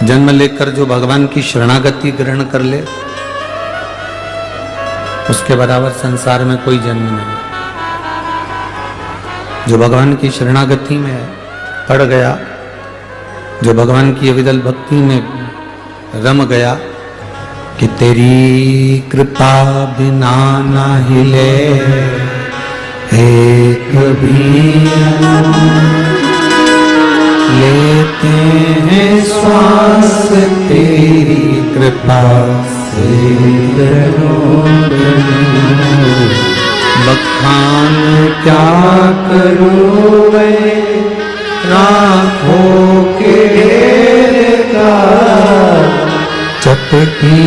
जन्म लेकर जो भगवान की शरणागति ग्रहण कर ले उसके बराबर संसार में कोई जन्म नहीं। जो भगवान की शरणागति में पड़ गया, जो भगवान की अविरल भक्ति में रम गया कि तेरी कृपा बिना ना हिले एक भी लेते हैं श्वास तेरी कृपा से बखान क्या करूं मैं राखों के ढेर का चटकी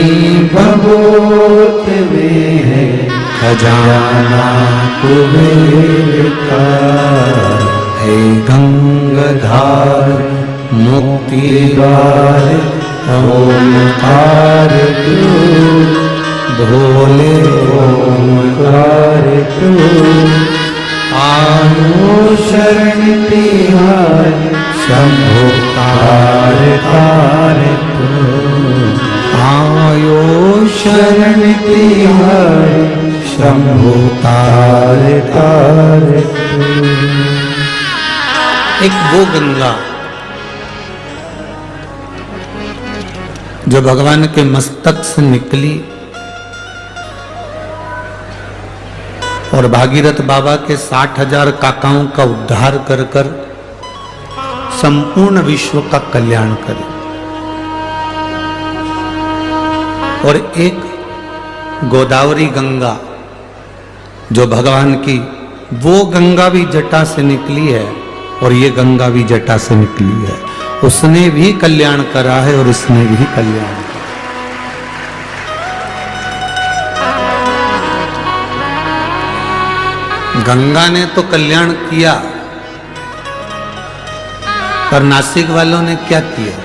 भगोत में है खजाना कुबेर का। हे गंगाधार मुक्तिदार ओमकार तू भोले ओमकार तू आयो शरण तिहार शंभो तार तार तू आयो शरण तिहार शंभो तार तार तू। एक वो गंगा जो भगवान के मस्तक से निकली और भागीरथ बाबा के 60,000 काकाओं का उद्धार कर कर संपूर्ण विश्व का कल्याण करे। और एक गोदावरी गंगा जो भगवान की, वो गंगा भी जटा से निकली है और ये गंगा भी जटा से निकली है। उसने भी कल्याण करा है और इसने भी कल्याण करा। गंगा ने तो कल्याण किया, पर नासिक वालों ने क्या किया?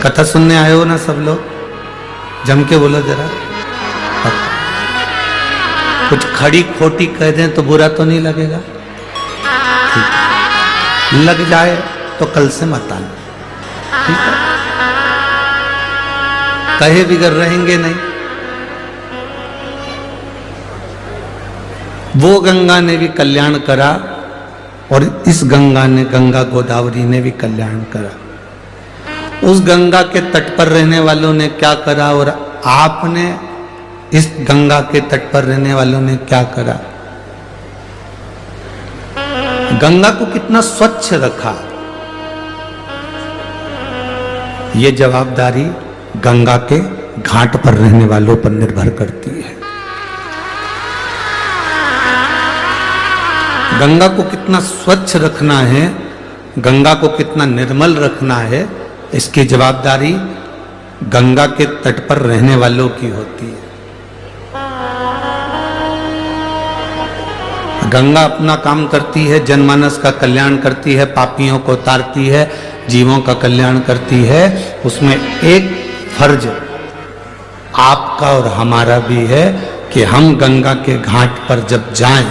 कथा सुनने आए हो ना सब लोग? जम के बोलो जरा। कुछ खड़ी खोटी कह दें तो बुरा तो नहीं लगेगा? लग जाए तो कल से मत आना, ठीक है? कहे बिगड़ रहेंगे नहीं। वो गंगा ने भी कल्याण करा और इस गंगा ने, गंगा गोदावरी ने भी कल्याण करा। उस गंगा के तट पर रहने वालों ने क्या करा और आपने इस गंगा के तट पर रहने वालों ने क्या करा? गंगा को कितना स्वच्छ रखा, ये जवाबदारी गंगा के घाट पर रहने वालों पर निर्भर करती है। गंगा को कितना स्वच्छ रखना है, गंगा को कितना निर्मल रखना है, इसकी जवाबदारी गंगा के तट पर रहने वालों की होती है। गंगा अपना काम करती है, जनमानस का कल्याण करती है, पापियों को उतारती है, जीवों का कल्याण करती है। उसमें एक फर्ज आपका और हमारा भी है कि हम गंगा के घाट पर जब जाएं,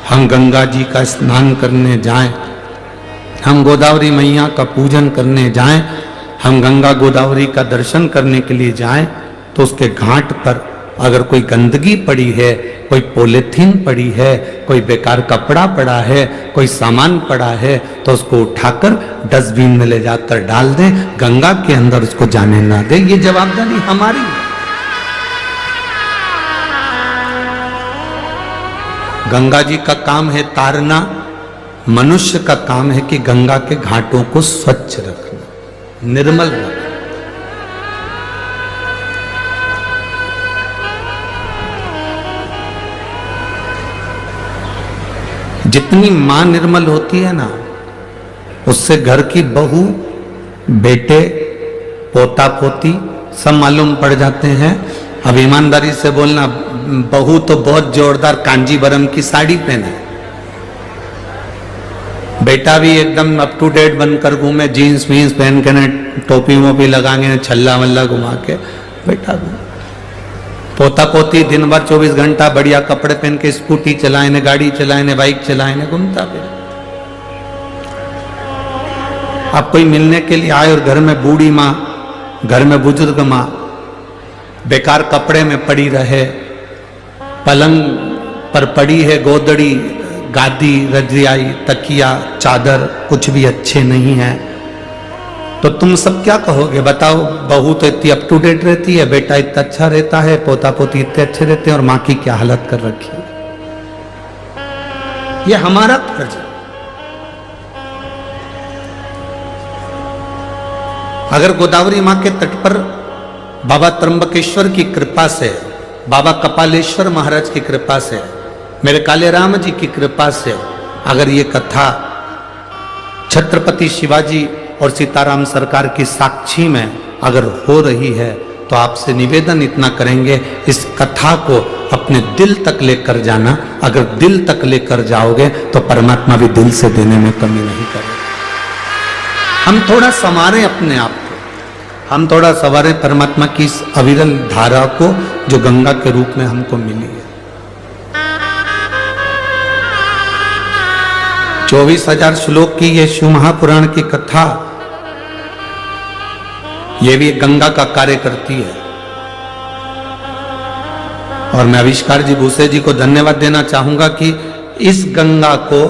हम गंगा जी का स्नान करने जाएं, हम गोदावरी मैया का पूजन करने जाएं, हम गंगा गोदावरी का दर्शन करने के लिए जाएं, तो उसके घाट पर अगर कोई गंदगी पड़ी है, कोई पॉलीथीन पड़ी है, कोई बेकार कपड़ा पड़ा है, कोई सामान पड़ा है, तो उसको उठाकर डस्टबिन में ले जाकर डाल दें, गंगा के अंदर उसको जाने ना दें। ये जवाबदारी हमारी है। गंगा जी का काम है तारना, मनुष्य का काम है कि गंगा के घाटों को स्वच्छ रखना, निर्मल रखना। जितनी मां निर्मल होती है ना, उससे घर की बहू, बेटे, पोता पोती सब मालूम पड़ जाते हैं। अब ईमानदारी से बोलना, बहू तो बहुत जोरदार कांजीवरम की साड़ी पहने, बेटा भी एकदम अप टू डेट बनकर घूमे, जीन्स वीन्स पहन के, टोपी वोपी लगाएंगे, छल्ला वल्ला घुमा के, बेटा भी। पोता पोती दिन भर 24 घंटा बढ़िया कपड़े पहन के स्कूटी चलाए ने, गाड़ी चलाए ने, बाइक चलाए ने, घूमता फिर। आप कोई मिलने के लिए आए और घर में बूढ़ी माँ, घर में बुजुर्ग माँ बेकार कपड़े में पड़ी रहे, पलंग पर पड़ी है गोदड़ी, गादी, रजाई, तकिया, चादर कुछ भी अच्छे नहीं है, तो तुम सब क्या कहोगे? बताओ। बहू तो इतनी अप टू डेट रहती है, बेटा इतना अच्छा रहता है, पोता पोती इतने अच्छे रहते हैं, और मां की क्या हालत कर रखी है। ये हमारा फर्ज है। अगर गोदावरी मां के तट पर बाबा त्र्यंबकेश्वर की कृपा से, बाबा कपालेश्वर महाराज की कृपा से, मेरे काले राम जी की कृपा से अगर ये कथा छत्रपति शिवाजी और सीताराम सरकार की साक्षी में अगर हो रही है, तो आपसे निवेदन इतना करेंगे, इस कथा को अपने दिल तक लेकर जाना। अगर दिल तक लेकर जाओगे तो परमात्मा भी दिल से देने में कमी नहीं करेगा। हम थोड़ा संवारें अपने आप को, हम थोड़ा संवारें परमात्मा की इस अविरल धारा को जो गंगा के रूप में हमको मिली है। 24,000 श्लोक की ये शिव महापुराण की कथा, ये भी गंगा का कार्य करती है। और मैं आविष्कार जी भूसे जी को धन्यवाद देना चाहूंगा कि इस गंगा को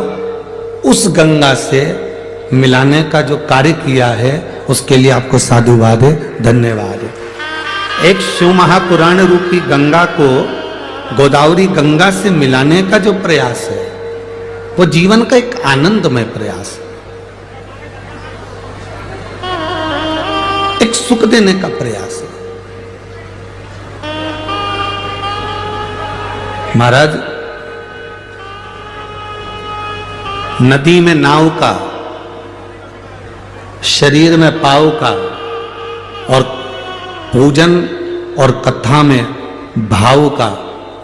उस गंगा से मिलाने का जो कार्य किया है, उसके लिए आपको साधुवाद है, धन्यवाद है। एक शिव महापुराण रूपी गंगा को गोदावरी गंगा से मिलाने का जो प्रयास है, वो जीवन का एक आनंदमय प्रयास है, एक सुख देने का प्रयास है। महाराज, नदी में नाव का, शरीर में पाव का, और पूजन और कथा में भाव का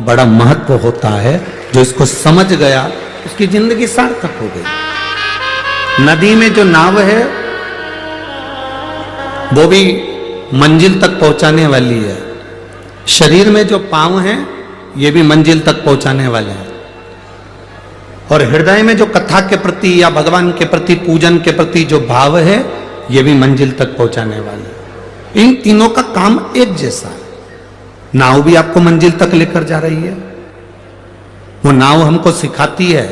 बड़ा महत्व होता है। जो इसको समझ गया उसकी जिंदगी सार्थक हो गई। नदी में जो नाव है वो भी मंजिल तक पहुंचाने वाली है, शरीर में जो पांव हैं ये भी मंजिल तक पहुंचाने वाले हैं, और हृदय में जो कथा के प्रति या भगवान के प्रति, पूजन के प्रति जो भाव है, ये भी मंजिल तक पहुंचाने वाले हैं। इन तीनों का काम एक जैसा है। नाव भी आपको मंजिल तक लेकर जा रही है। वो नाव हमको सिखाती है,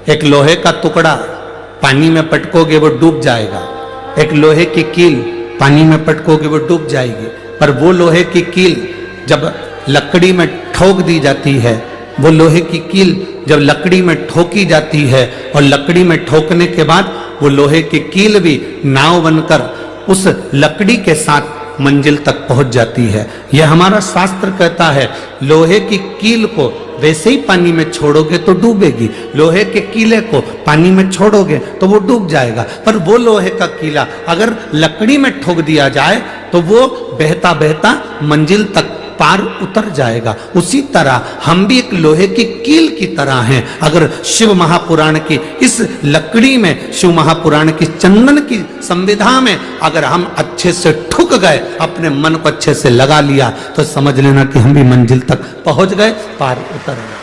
एक लोहे का टुकड़ा पानी में पटकोगे वो डूब जाएगा, एक लोहे की कील पानी में पटकोगे वो डूब जाएगी, पर वो लोहे की कील जब लकड़ी में ठोक दी जाती है, वो लोहे की कील जब लकड़ी में ठोकी जाती है और लकड़ी में ठोकने के बाद वो लोहे की कील भी नाव बनकर उस लकड़ी के साथ मंजिल तक पहुंच जाती है। यह हमारा शास्त्र कहता है, लोहे की कील को वैसे ही पानी में छोड़ोगे तो डूबेगी, लोहे के कीले को पानी में छोड़ोगे तो वो डूब जाएगा, पर वो लोहे का कीला अगर लकड़ी में ठोक दिया जाए तो वो बहता बहता मंजिल तक पार उतर जाएगा। उसी तरह हम भी एक लोहे की कील की तरह हैं। अगर शिव महापुराण की इस लकड़ी में, शिव महापुराण की चंदन की संविधा में अगर हम अच्छे से ठुक गए, अपने मन को अच्छे से लगा लिया, तो समझ लेना कि हम भी मंजिल तक पहुंच गए, पार उतर गए।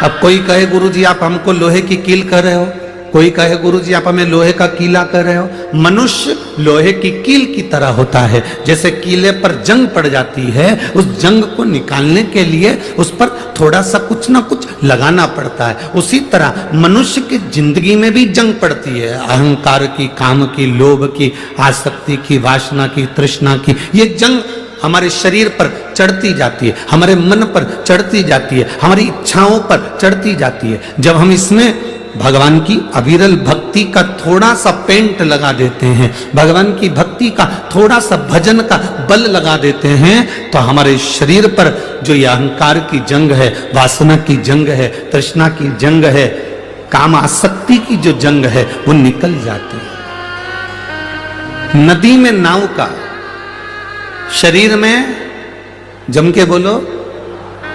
अब कोई कहे गुरुजी आप हमको लोहे की कील कर रहे हो, कोई कहे गुरुजी आप हमें लोहे का कीला कर रहे हो। मनुष्य लोहे की कील की तरह होता है। जैसे कीले पर जंग पड़ जाती है, उस जंग को निकालने के लिए उस पर थोड़ा सा कुछ ना कुछ लगाना पड़ता है। उसी तरह मनुष्य की जिंदगी में भी जंग पड़ती है, अहंकार की, काम की, लोभ की, आसक्ति की, वासना की, तृष्णा की। ये जंग हमारे शरीर पर चढ़ती जाती है, हमारे मन पर चढ़ती जाती है, हमारी इच्छाओं पर चढ़ती जाती है। जब हम इसमें भगवान की अविरल भक्ति का थोड़ा सा पेंट लगा देते हैं, भगवान की भक्ति का थोड़ा सा भजन का बल लगा देते हैं, तो हमारे शरीर पर जो ये अहंकार की जंग है, वासना की जंग है, तृष्णा की जंग है, काम आसक्ति की जो जंग है, वो निकल जाती है। नदी में नाव का, शरीर में जम के बोलो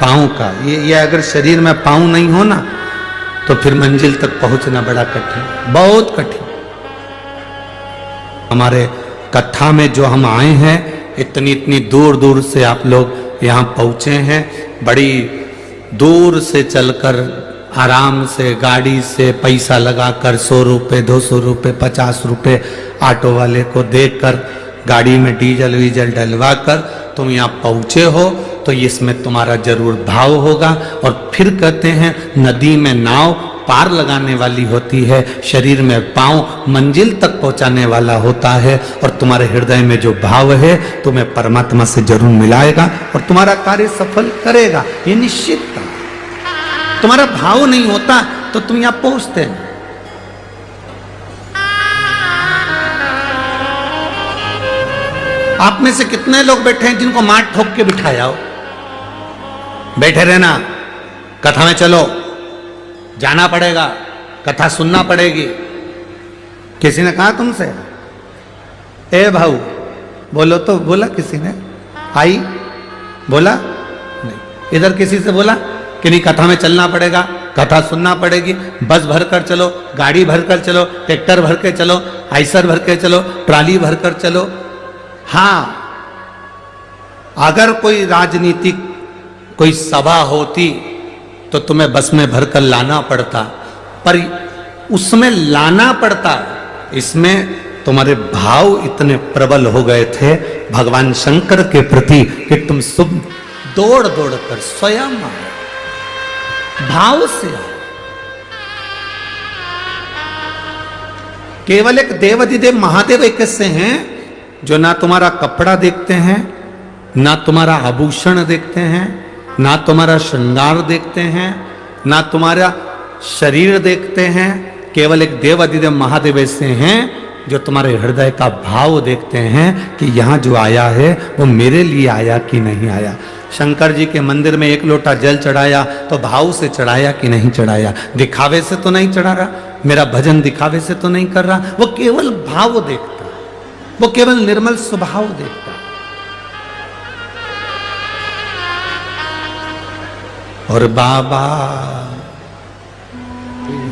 पांव का। ये अगर शरीर में पांव नहीं हो ना, तो फिर मंजिल तक पहुंचना बड़ा कठिन, बहुत कठिन। हमारे कथा में जो हम आए हैं, इतनी दूर दूर से आप लोग यहाँ पहुंचे हैं, बड़ी दूर से चलकर आराम से गाड़ी से पैसा लगाकर 100 रुपये 200 रुपये 50 रुपये ऑटो वाले को देकर गाड़ी में डीजल वीजल डलवा कर तुम यहाँ पहुँचे हो, तो इसमें तुम्हारा जरूर भाव होगा। और फिर कहते हैं नदी में नाव पार लगाने वाली होती है, शरीर में पांव मंजिल तक पहुंचाने वाला होता है, और तुम्हारे हृदय में जो भाव है तुम्हें परमात्मा से जरूर मिलाएगा और तुम्हारा कार्य सफल करेगा, ये निश्चित था। तुम्हारा भाव नहीं होता तो तुम यहां पहुंचते हैं। आप में से कितने लोग बैठे हैं जिनको मार ठोक के बिठाया हो? बैठे रहना, कथा में चलो, जाना पड़ेगा, कथा सुनना पड़ेगी। किसी ने कहा तुमसे ए भाऊ बोलो, तो बोला किसी ने? आई बोला नहीं। इधर किसी से बोला कि नहीं कथा में चलना पड़ेगा, कथा सुनना पड़ेगी, बस भर कर चलो, गाड़ी भर कर चलो, ट्रैक्टर भर के चलो, आइसर भर के चलो, ट्राली भर कर चलो। हाँ, अगर कोई राजनीतिक कोई सभा होती तो तुम्हें बस में भरकर लाना पड़ता, पर उसमें लाना पड़ता, इसमें तुम्हारे भाव इतने प्रबल हो गए थे भगवान शंकर के प्रति कि तुम सब दौड़ दौड़ कर स्वयं भाव से केवल एक देवाधिदेव महादेव एक ऐसे हैं जो ना तुम्हारा कपड़ा देखते हैं, ना तुम्हारा आभूषण देखते हैं, ना तुम्हारा श्रृंगार देखते हैं, ना तुम्हारा शरीर देखते हैं। केवल एक देवाधिदेव महादेव ऐसे हैं जो तुम्हारे हृदय का भाव देखते हैं कि यहां जो आया है वो मेरे लिए आया कि नहीं आया। शंकर जी के मंदिर में एक लोटा जल चढ़ाया तो भाव से चढ़ाया कि नहीं चढ़ाया? दिखावे से तो नहीं चढ़ा रहा, मेरा भजन दिखावे से तो नहीं कर रहा, वो केवल भाव देखता, वो केवल निर्मल स्वभाव देखता। और बाबा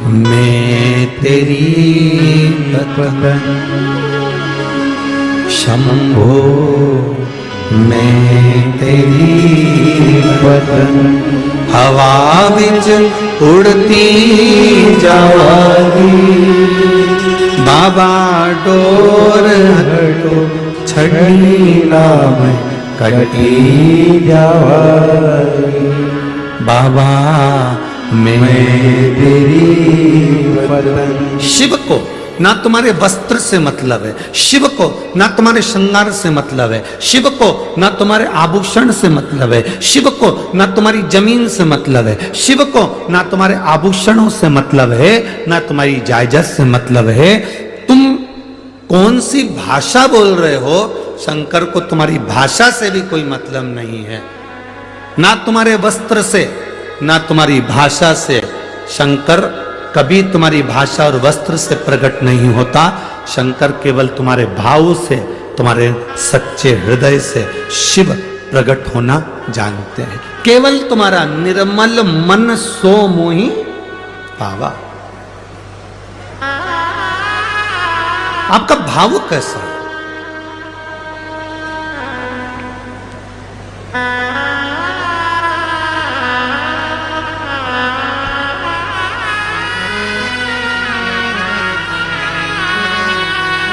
मैं तेरी बदन शंभो, मैं तेरी बदन हवा विच उड़ती जावागी। बाबा डोर हटो छड़ी नाम कटी जावागी। बाबा मैं तेरी बदन। शिव को ना तुम्हारे वस्त्र से मतलब है, शिव को ना तुम्हारे श्रृंगार से मतलब है, शिव को ना तुम्हारे आभूषण से मतलब है, शिव को ना तुम्हारी जमीन से मतलब है, शिव को ना तुम्हारे आभूषणों से मतलब है, ना तुम्हारी जायदाद से मतलब है। तुम कौन सी भाषा बोल रहे हो? शंकर को तुम्हारी भाषा से भी कोई मतलब नहीं है, ना तुम्हारे वस्त्र से, ना तुम्हारी भाषा से। शंकर कभी तुम्हारी भाषा और वस्त्र से प्रकट नहीं होता। शंकर केवल तुम्हारे भाव से, तुम्हारे सच्चे हृदय से शिव प्रकट होना जानते हैं। केवल तुम्हारा निर्मल मन सो मोहि पावा। आपका भाव कैसा है?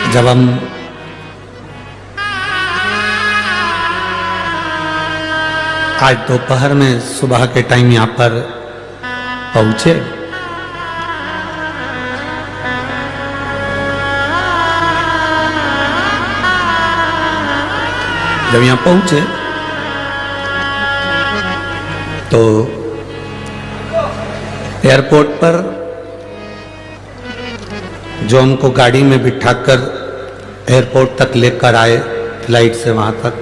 जब हम आज दोपहर में सुबह के टाइम यहां पर पहुंचे, जब यहां पहुंचे तो एयरपोर्ट पर जो हमको गाड़ी में बिठाकर एयरपोर्ट तक लेकर आए, फ्लाइट से वहां तक,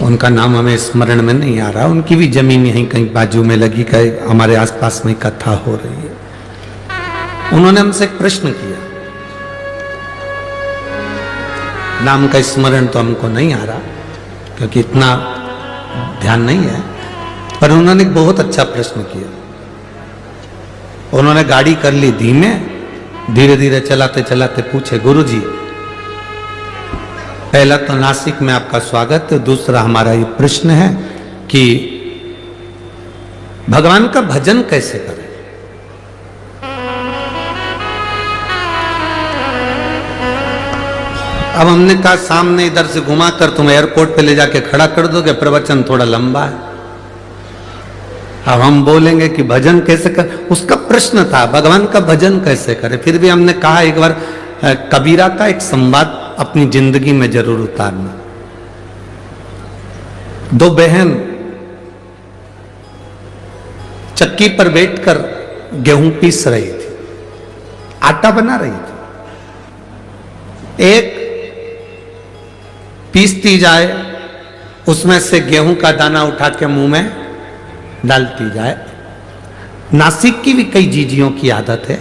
उनका नाम हमें स्मरण में नहीं आ रहा। उनकी भी जमीन यहीं कहीं बाजू में लगी, कहीं हमारे आसपास में कथा हो रही है। उन्होंने हमसे एक प्रश्न किया, नाम का स्मरण तो हमको नहीं आ रहा क्योंकि इतना ध्यान नहीं है, पर उन्होंने एक बहुत अच्छा प्रश्न किया। उन्होंने गाड़ी कर ली धीमे, धीरे धीरे चलाते चलाते पूछे, गुरुजी पहला तो नासिक में आपका स्वागत है, दूसरा हमारा ये प्रश्न है कि भगवान का भजन कैसे करें? अब हमने कहा सामने इधर से घुमाकर तुम एयरपोर्ट पे ले जाके खड़ा कर दोगे, प्रवचन थोड़ा लंबा है। अब हम बोलेंगे कि भजन कैसे कर, उसका प्रश्न था भगवान का भजन कैसे करें। फिर भी हमने कहा एक बार कबीरा का एक संवाद अपनी जिंदगी में जरूर उतारना। दो बहन चक्की पर बैठकर गेहूं पीस रही थी, आटा बना रही थी। एक पीसती जाए, उसमें से गेहूं का दाना उठा के मुंह में डालती जाए। नासिक की भी कई जीजियों की आदत है,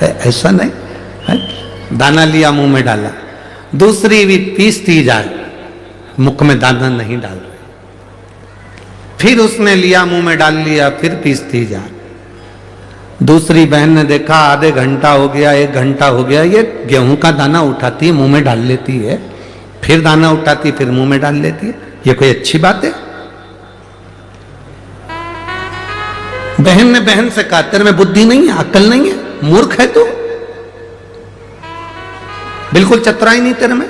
ऐसा नहीं है? दाना लिया मुंह में डाला। दूसरी भी पीसती जाए, मुख में दाना नहीं डाल रही, फिर उसने लिया मुंह में डाल लिया, फिर पीसती जाए। दूसरी बहन ने देखा आधे घंटा हो गया, 1 घंटा हो गया, ये गेहूं का दाना उठाती है मुंह में डाल लेती है, फिर दाना उठाती फिर मुंह में डाल लेती है, ये कोई अच्छी बात है? बहन ने बहन से कहा तेरे में बुद्धि नहीं है, अक्ल नहीं है, मूर्ख है तू, बिल्कुल चतुराई नहीं तेरे में।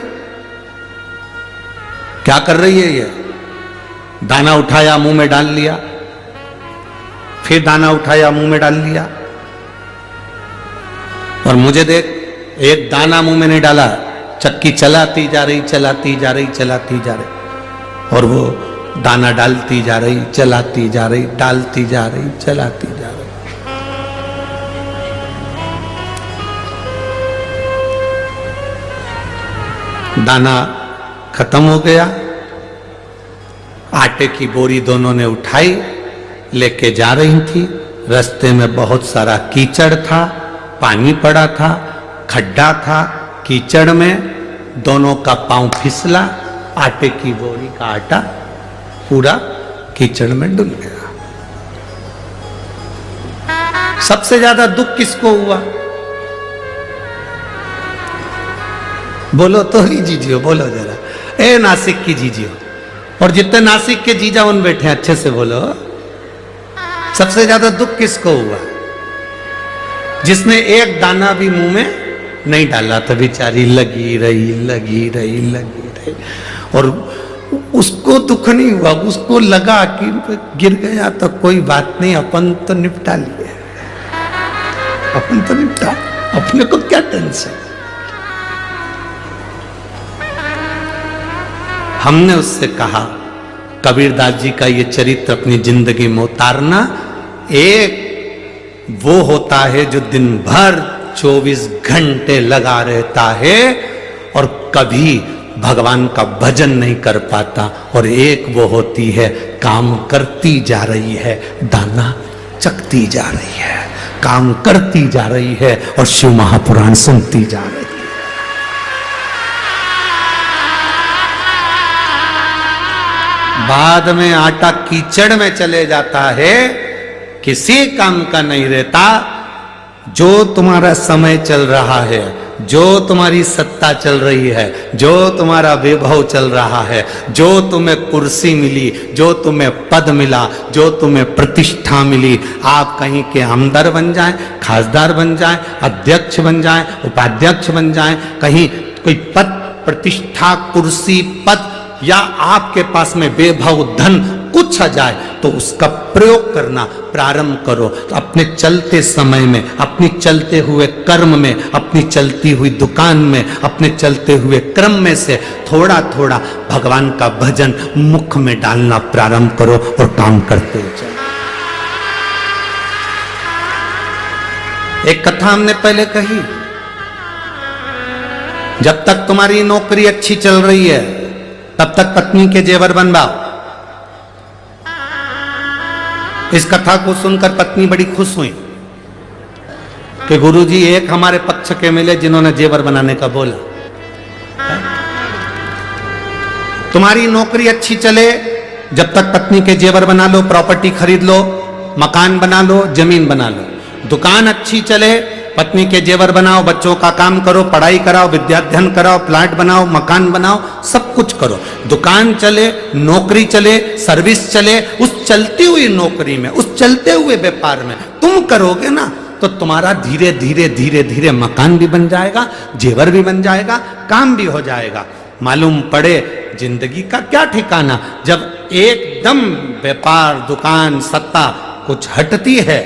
क्या कर रही है ये? दाना उठाया मुंह में डाल लिया, फिर दाना उठाया मुंह में डाल लिया, और मुझे देख एक दाना मुंह में नहीं डाला, चक्की चलाती जा रही, चलाती जा रही, चलाती जा रही, और वो दाना डालती जा रही, चलाती जा रही, डालती जा रही, चलाती जा रही। दाना खत्म हो गया, आटे की बोरी दोनों ने उठाई, लेके जा रही थी। रास्ते में बहुत सारा कीचड़ था, पानी पड़ा था, खड्डा था, कीचड़ में दोनों का पांव फिसला, आटे की बोरी का आटा पूरा कीचड़ में डूब गया। सबसे ज्यादा दुख किसको हुआ? बोलो तो ही जीजियो, बोलो जरा, ए नासिक की जीजियो, और जितने नासिक के जीजा उन बैठे अच्छे से बोलो, सबसे ज्यादा दुख किसको हुआ? जिसने एक दाना भी मुंह में नहीं डाला था, बेचारी लगी रही, लगी रही, लगी रही, और उसको दुख नहीं हुआ, उसको लगा कि गिर गया तो कोई बात नहीं, अपन तो निपटा लिए, अपन तो निपटा, अपने को क्या टेंशन। हमने उससे कहा कबीरदास जी का ये चरित्र अपनी जिंदगी में उतारना। एक वो होता है जो दिन भर 24 घंटे लगा रहता है और कभी भगवान का भजन नहीं कर पाता, और एक वो होती है काम करती जा रही है, दाना चकती जा रही है, काम करती जा रही है और शिव महापुराण सुनती जा रही है। बाद में आटा कीचड़ में चले जाता है, किसी काम का नहीं रहता। जो तुम्हारा समय चल रहा है, जो तुम्हारी सत्ता चल रही है, जो तुम्हारा वैभव चल रहा है, जो तुम्हें कुर्सी मिली, जो तुम्हें पद मिला, जो तुम्हें प्रतिष्ठा मिली, आप कहीं के आमदार बन जाएं, खासदार बन जाएं, अध्यक्ष बन जाएं, उपाध्यक्ष बन जाएं, कहीं कोई पद प्रतिष्ठा कुर्सी पद या आपके पास में वैभव धन कुछ आ जाए, तो उसका प्रयोग करना प्रारंभ करो। तो अपने चलते समय में, अपनी चलते हुए कर्म में, अपनी चलती हुई दुकान में, अपने चलते हुए क्रम में से थोड़ा थोड़ा भगवान का भजन मुख में डालना प्रारंभ करो और काम करते चलो। एक कथा हमने पहले कही, जब तक तुम्हारी नौकरी अच्छी चल रही है तब तक पत्नी के जेवर बनवाओ। इस कथा को सुनकर पत्नी बड़ी खुश हुई कि गुरुजी एक हमारे पक्ष के मिले जिन्होंने जेवर बनाने का बोला। तुम्हारी नौकरी अच्छी चले जब तक पत्नी के जेवर बना लो, प्रॉपर्टी खरीद लो, मकान बना लो, जमीन बना लो। दुकान अच्छी चले पत्नी के जेवर बनाओ, बच्चों का काम करो, पढ़ाई कराओ, विद्याध्ययन कराओ, प्लाट बनाओ, मकान बनाओ, सब कुछ करो। दुकान चले, नौकरी चले, सर्विस चले, उस चलती हुई नौकरी में, उस चलते हुए व्यापार में तुम करोगे ना, तो तुम्हारा धीरे धीरे धीरे धीरे मकान भी बन जाएगा, जेवर भी बन जाएगा, काम भी हो जाएगा। मालूम पड़े जिंदगी का क्या ठिकाना, जब एकदम व्यापार, दुकान, सत्ता कुछ हटती है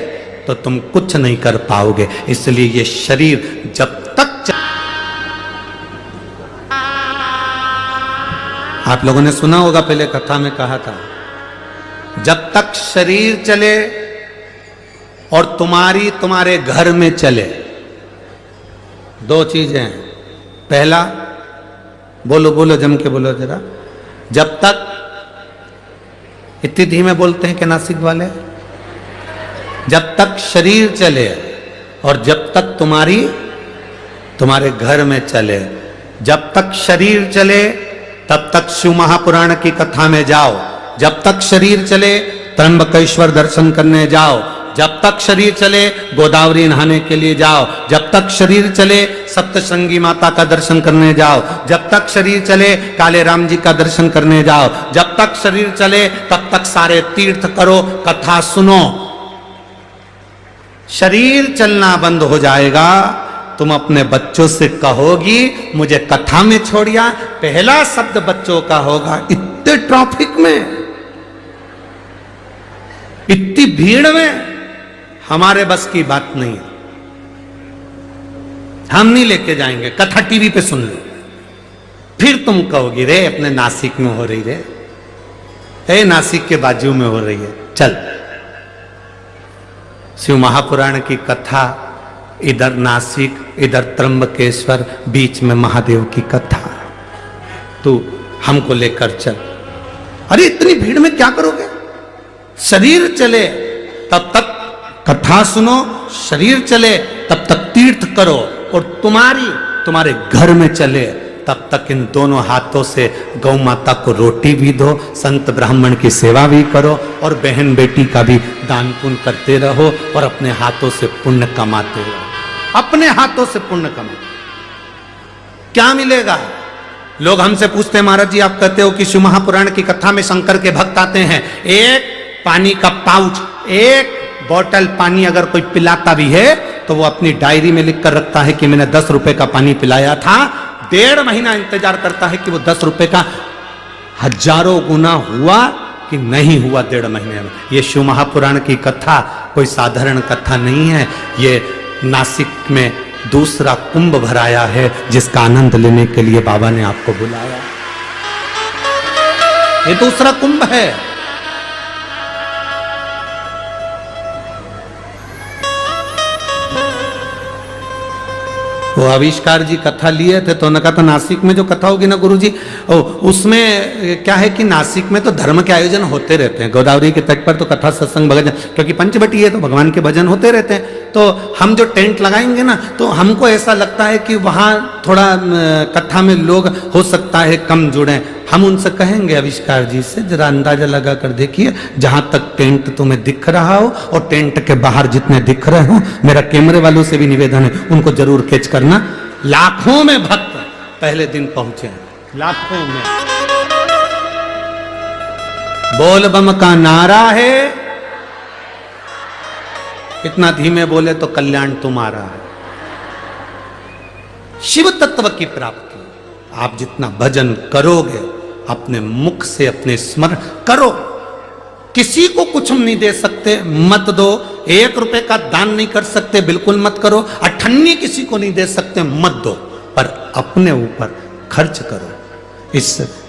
तो तुम कुछ नहीं कर पाओगे। इसलिए ये शरीर जब तक आप लोगों ने सुना होगा, पहले कथा में कहा था, जब तक शरीर चले और तुम्हारे घर में चले, दो चीजें हैं। पहला, बोलो बोलो जम के बोलो जरा, जब तक, इतनी धीमे बोलते हैं कि नासिक वाले, जब तक शरीर चले और जब तक तुम्हारे घर में चले। जब तक शरीर चले तब तक शिव महापुराण की कथा में जाओ, जब तक शरीर चले त्र्यंबकेश्वर दर्शन करने जाओ, जब तक शरीर चले गोदावरी नहाने के लिए जाओ, जब तक शरीर चले सप्तशृंगी माता का दर्शन करने जाओ, जब तक शरीर चले काले राम जी का दर्शन करने जाओ, जब तक शरीर चले तब तक सारे तीर्थ करो, कथा सुनो। शरीर चलना बंद हो जाएगा, तुम अपने बच्चों से कहोगी मुझे कथा में छोड़िया, पहला शब्द बच्चों का होगा, इतने ट्रैफिक में, इतनी भीड़ में हमारे बस की बात नहीं है, हम नहीं लेके जाएंगे, कथा टीवी पे सुन लो। फिर तुम कहोगी रे अपने नासिक में हो रही रे, ए नासिक के बाजू में हो रही है, चल। शिव महापुराण की कथा, इधर नासिक, इधर त्र्यंबकेश्वर, बीच में महादेव की कथा, तू हमको लेकर चल। अरे इतनी भीड़ में क्या करोगे? शरीर चले तब तक कथा सुनो, शरीर चले तब तक तीर्थ करो, और तुम्हारे घर में चले तब तक इन दोनों हाथों से गौ माता को रोटी भी दो, संत ब्राह्मण की सेवा भी करो, और बहन बेटी का भी दान पुण्य करते रहो, और अपने हाथों से पुण्य कमाते रहो। अपने हाथों से पुण्य कमाओ, क्या मिलेगा? लोग हमसे पूछते हैं महाराज जी आप कहते हो कि शिव महापुराण की कथा में शंकर के भक्त आते हैं, एक पानी का पाउच, एक बोतल पानी अगर कोई पिलाता भी है तो वो अपनी डायरी में लिख कर रखता है कि मैंने 10 रुपए का पानी पिलाया था, 1.5 महीना इंतजार करता है कि वो 10 रुपए का हजारों गुना हुआ कि नहीं हुआ 1.5 महीने में। ये शिव महापुराण की कथा कोई साधारण कथा नहीं है, ये नासिक में दूसरा कुंभ भराया है, जिसका आनंद लेने के लिए बाबा ने आपको बुलाया। ये दूसरा कुंभ है। वो आविष्कार जी कथा लिए थे तो उन्होंने कहा था नासिक में जो कथा होगी ना गुरुजी, उसमें क्या है कि नासिक में तो धर्म के आयोजन होते रहते हैं, गोदावरी के तट पर तो कथा सत्संग भजन, क्योंकि पंचवटी है तो भगवान के भजन होते रहते हैं। तो हम जो टेंट लगाएंगे ना तो हमको ऐसा लगता है कि वहाँ थोड़ा कथा में लोग हो सकता है कम जुड़े। हम उनसे कहेंगे आविष्कार जी से जरा अंदाजा लगा कर देखिए, जहां तक टेंट तुम्हें दिख रहा हो और टेंट के बाहर जितने दिख रहे हो, मेरा कैमरे वालों से भी निवेदन है उनको जरूर कैच करना। लाखों में भक्त पहले दिन पहुंचे हैं, लाखों में। बोल बम का नारा है, इतना धीमे बोले तो कल्याण तुम्हारा है। शिव तत्व की प्राप्ति, आप जितना भजन करोगे अपने मुख से अपने स्मरण करो। किसी को कुछ हम नहीं दे सकते, मत दो। 1 रुपए का दान नहीं कर सकते, बिल्कुल मत करो। अठन्नी किसी को नहीं दे सकते, मत दो। पर अपने ऊपर खर्च करो। इस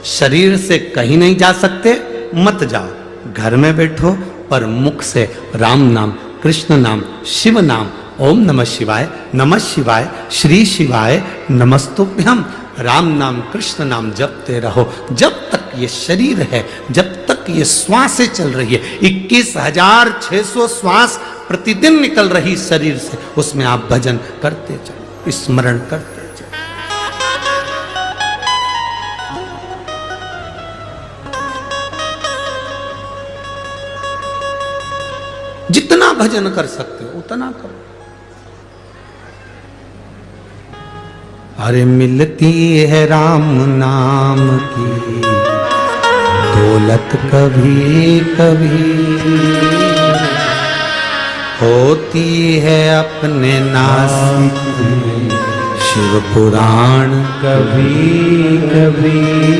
शरीर से कहीं नहीं जा सकते, मत जाओ। घर में बैठो पर मुख से राम नाम, कृष्ण नाम, शिव नाम, ओम नमः शिवाय, नमः शिवाय, श्री शिवाय, नमस्तुभ्यम, राम नाम कृष्ण नाम जपते रहो। जब तक ये शरीर है, जब तक ये श्वासें चल रही है, 21,600 श्वास प्रतिदिन निकल रही शरीर से, उसमें आप भजन करते चलो, स्मरण करते चलो। जितना भजन कर सकते हो उतना करो। अरे मिलती है राम नाम की दौलत कभी कभी, होती है अपने नासिक में शिव पुराण कभी कभी।